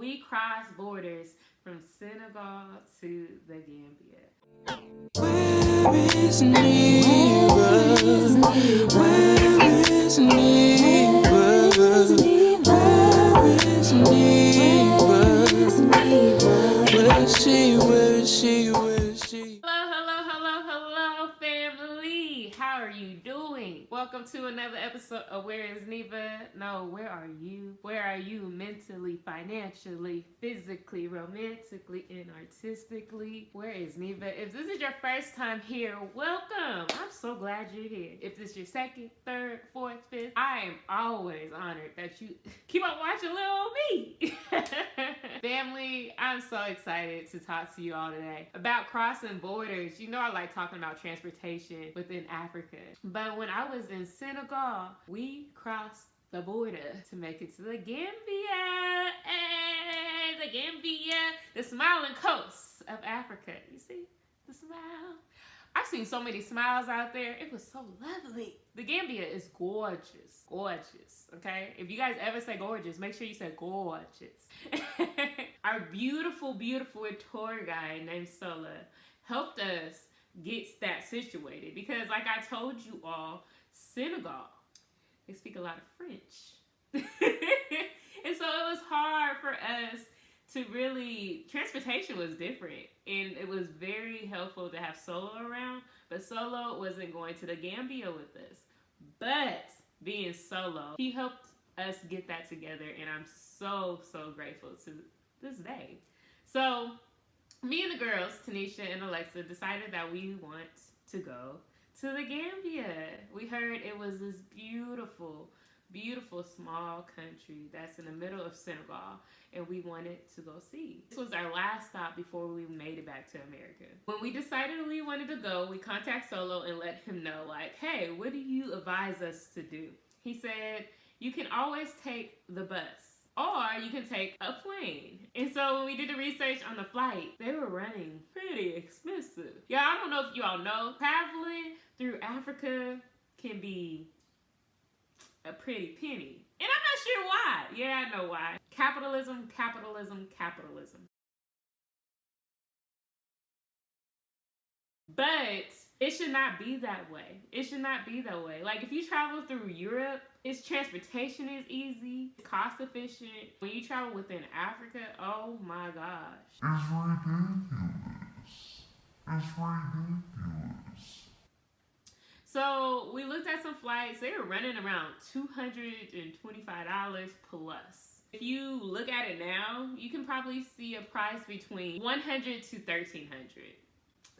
we crossed borders from Senegal to the Gambia. Where is Neva? Where is Neva? Where is Neva? Where is she? Where is she? Where is she? Hello, family. How are you doing? Welcome to another episode of Where is Neva? No, where are you? Where are you mentally, financially, physically, romantically, and artistically? Where is Neva? If this is your first time here, welcome. I'm so glad you're here. If this is your second, third, fourth, fifth, I am always honored that you keep on watching little old me. Family, I'm so excited to talk to you all today about crossing borders. You know I like talking about transportation within Africa. But when I was in Senegal, we crossed the border to make it to the Gambia. Hey, the Gambia, the smiling coast of Africa. You see the smile? I've seen so many smiles out there. It was so lovely. The Gambia is gorgeous. Gorgeous, okay? If you guys ever say gorgeous, make sure you say gorgeous. Our beautiful, beautiful tour guide named Sola helped us get that situated because, like I told you all, Senegal, they speak a lot of French. And so it was hard for us to really, transportation was different, and it was very helpful to have Solo around, but Solo wasn't going to the Gambia with us. But being Solo, he helped us get that together, and I'm so grateful to this day. So me and the girls, Tanisha and Alexa, decided that we want to go to the Gambia. We heard it was this beautiful small country that's in the middle of Senegal, and we wanted to go see. This was our last stop before we made it back to America. When we decided we wanted to go, we contacted Solo and let him know, like, hey, what do you advise us to do? He said, you can always take the bus, or you can take a plane. And so when we did the research on the flight, they were running pretty expensive. Yeah, I don't know if you all know, traveling through Africa can be a pretty penny. And I'm not sure why. Yeah, I know why. Capitalism. But it should not be that way. Like, if you travel through Europe, its transportation is easy, it's cost efficient. When you travel within Africa, oh my gosh. It's ridiculous. So we looked at some flights. They were running around $225 plus. If you look at it now, you can probably see a price between $100 to $1,300.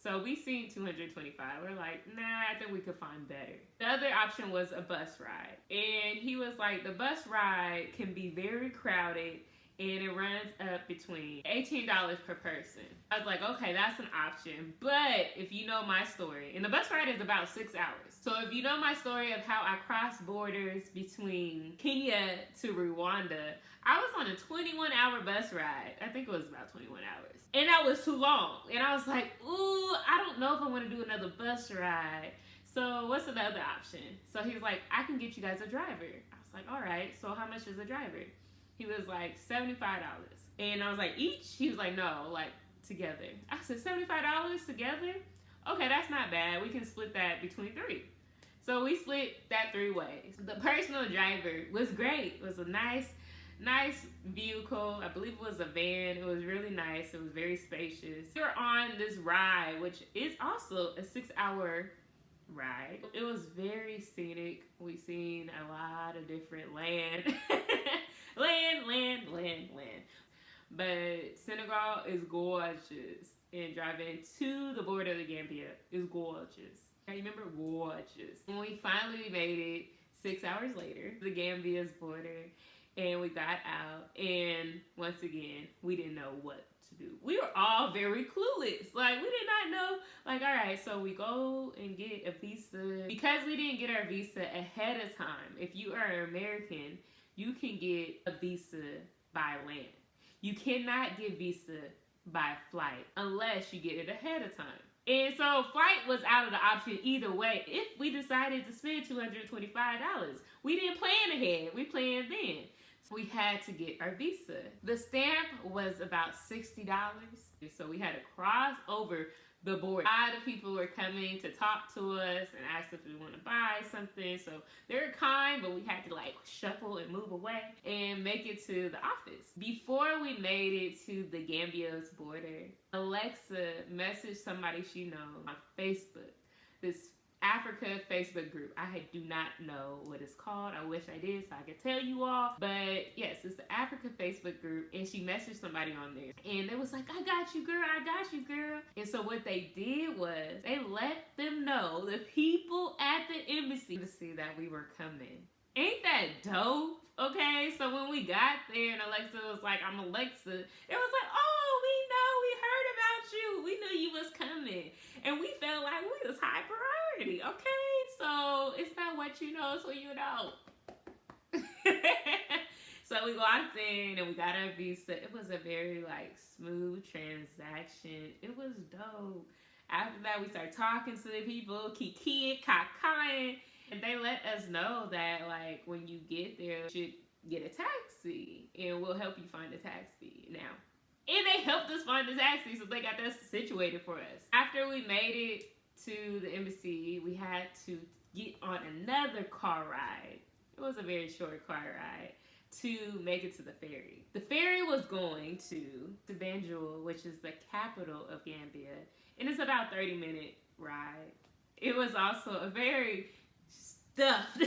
So we seen $225. We're like, nah, I think we could find better. The other option was a bus ride. And he was like, the bus ride can be very crowded, and it runs up between $18 per person. I was like, okay, that's an option. But if you know my story, and the bus ride is about 6 hours. So if you know my story of how I crossed borders between Kenya to Rwanda, I was on a 21-hour bus ride. I think it was about 21 hours. And that was too long. And I was like, ooh, I don't know if I want to do another bus ride. So what's the other option? So he was like, I can get you guys a driver. I was like, all right, so how much is a driver? He was like, $75. And I was like, each? He was like, no, like together. I said, $75 together? Okay, that's not bad. We can split that between three. So we split that 3 ways. The personal driver was great. It was a nice vehicle. I believe it was a van. It was really nice. It was very spacious. We were on this ride, which is also a 6-hour ride. It was very scenic. We seen a lot of different land. land. But Senegal is gorgeous, and driving to the border of the Gambia is gorgeous. I remember gorgeous. When we finally made it 6 hours later, the Gambia's border, and we got out, and once again, we didn't know what to do. We were all very clueless. Like, we did not know. Like, all right, so we go and get a visa. Because we didn't get our visa ahead of time, if you are American, you can get a visa by land. You cannot get visa by flight unless you get it ahead of time. And so flight was out of the option either way if we decided to spend $225. We didn't plan ahead. We planned then. we had to get our visa. The stamp was about $60. So we had to cross over the border. A lot of people were coming to talk to us and ask if we want to buy something. So they were kind, but we had to like shuffle and move away and make it to the office. Before we made it to the Gambia's border, Alexa messaged somebody she knows on Facebook. This Africa Facebook group. I do not know what it's called. I wish I did so I could tell you all. But yes, it's the Africa Facebook group, and she messaged somebody on there. And it was like, I got you, girl. I got you, girl. And so what they did was they let them know, the people at the embassy, to see that we were coming. Ain't that dope? Okay, so when we got there and Alexa was like, I'm Alexa, it was like, oh, we know, we heard about you. We knew you was coming. And we felt like we was high priority, okay? So it's not what you know, it's what you know. So we walked in and we got our visa. It was a very like smooth transaction. It was dope. After that, we started talking to the people, kikiing, kakaing. And they let us know that, like, when you get there, you should get a taxi, and we'll help you find a taxi. Now, and they helped us find the taxi, so they got that situated for us. After we made it to the embassy, we had to get on another car ride. It was a very short car ride to make it to the ferry. The ferry was going to Banjul, which is the capital of Gambia, and it's about a 30-minute ride. It was also a very stuffed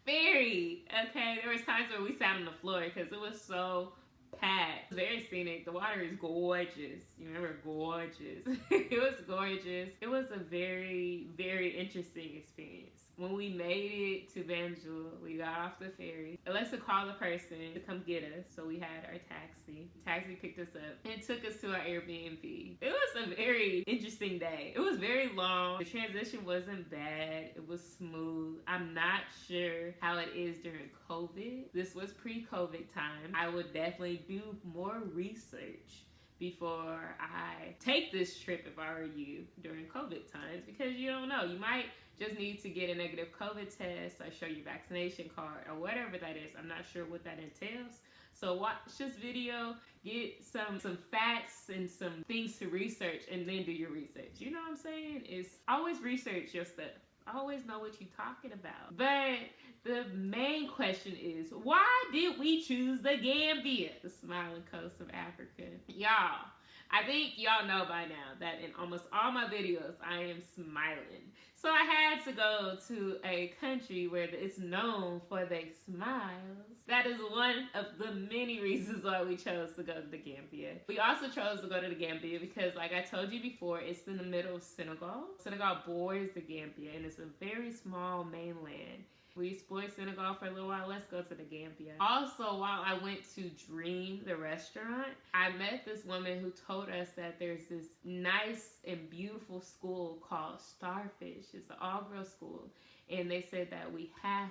ferry. Okay, there was times where we sat on the floor because it was so packed. Very scenic. The water is gorgeous. You remember, gorgeous. It was gorgeous. It was a very, very interesting experience. When we made it to Banjul, we got off the ferry. Alexa called the person to come get us, so we had our taxi. The taxi picked us up and took us to our Airbnb. It was a very interesting day. It was very long. The transition wasn't bad. It was smooth. I'm not sure how it is during COVID. This was pre-COVID time. I would definitely do more research before I take this trip if I were you during COVID times, because you don't know. You might just need to get a negative COVID test or show your vaccination card or whatever that is. I'm not sure what that entails. So watch this video, get some facts and some things to research, and then do your research. You know what I'm saying? It's always research your stuff. Always know what you're talking about. But the main question is, why did we choose the Gambia, the smiling coast of Africa? Y'all, I think y'all know by now that in almost all my videos, I am smiling. So I had to go to a country where it's known for their smiles. That is one of the many reasons why we chose to go to the Gambia. We also chose to go to the Gambia because, like I told you before, it's in the middle of Senegal. Senegal borders the Gambia, and it's a very small mainland. We explored Senegal for a little while. Let's go to the Gambia. Also, while I went to Dream, the restaurant, I met this woman who told us that there's this nice and beautiful school called Starfish. It's an all-girls school. And they said that we have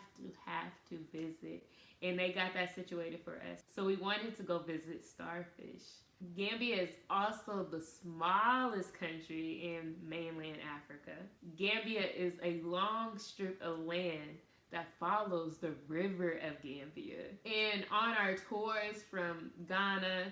to visit. And they got that situated for us. So we wanted to go visit Starfish. Gambia is also the smallest country in mainland Africa. Gambia is a long strip of land that follows the river of Gambia. And on our tours from Ghana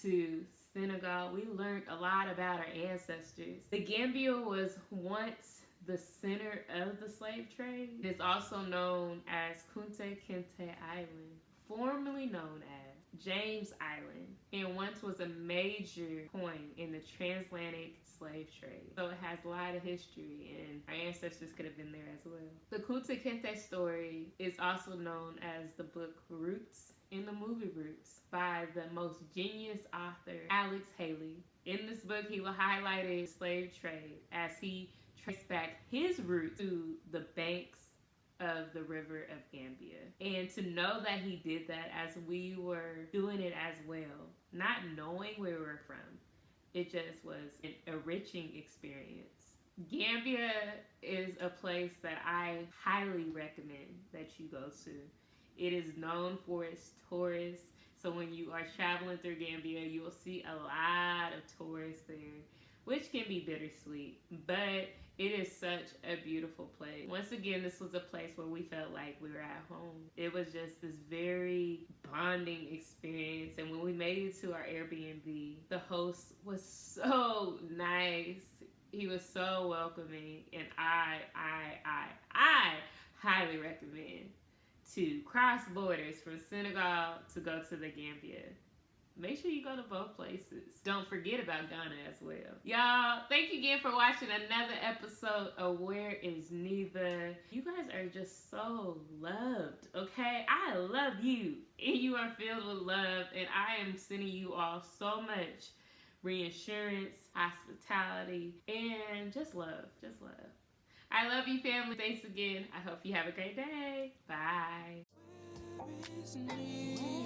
to Senegal, we learned a lot about our ancestors. The Gambia was once the center of the slave trade. It's also known as Kunta Kinte Island, formerly known as James Island, and once was a major point in the transatlantic slave trade. So it has a lot of history, and our ancestors could have been there as well. The Kunta Kinte story is also known as the book Roots in the movie Roots by the most genius author, Alex Haley. In this book, he will highlight the slave trade as he traced back his roots to the banks of the river of Gambia. And to know that he did that as we were doing it as well, not knowing where we were from, it just was an enriching experience. Gambia is a place that I highly recommend that you go to. It is known for its tourists. So when you are traveling through Gambia, you will see a lot of tourists there. which can be bittersweet, but it is such a beautiful place. Once again, this was a place where we felt like we were at home. It was just this very bonding experience. And when we made it to our Airbnb, the host was so nice. He was so welcoming. And I highly recommend to cross borders from Senegal to go to the Gambia. Make sure you go to both places. Don't forget about Ghana as well. Y'all, thank you again for watching another episode of Where is Neva. You guys are just so loved, okay? I love you. And you are filled with love. And I am sending you all so much reassurance, hospitality, and just love. Just love. I love you, family. Thanks again. I hope you have a great day. Bye. Where is Neva?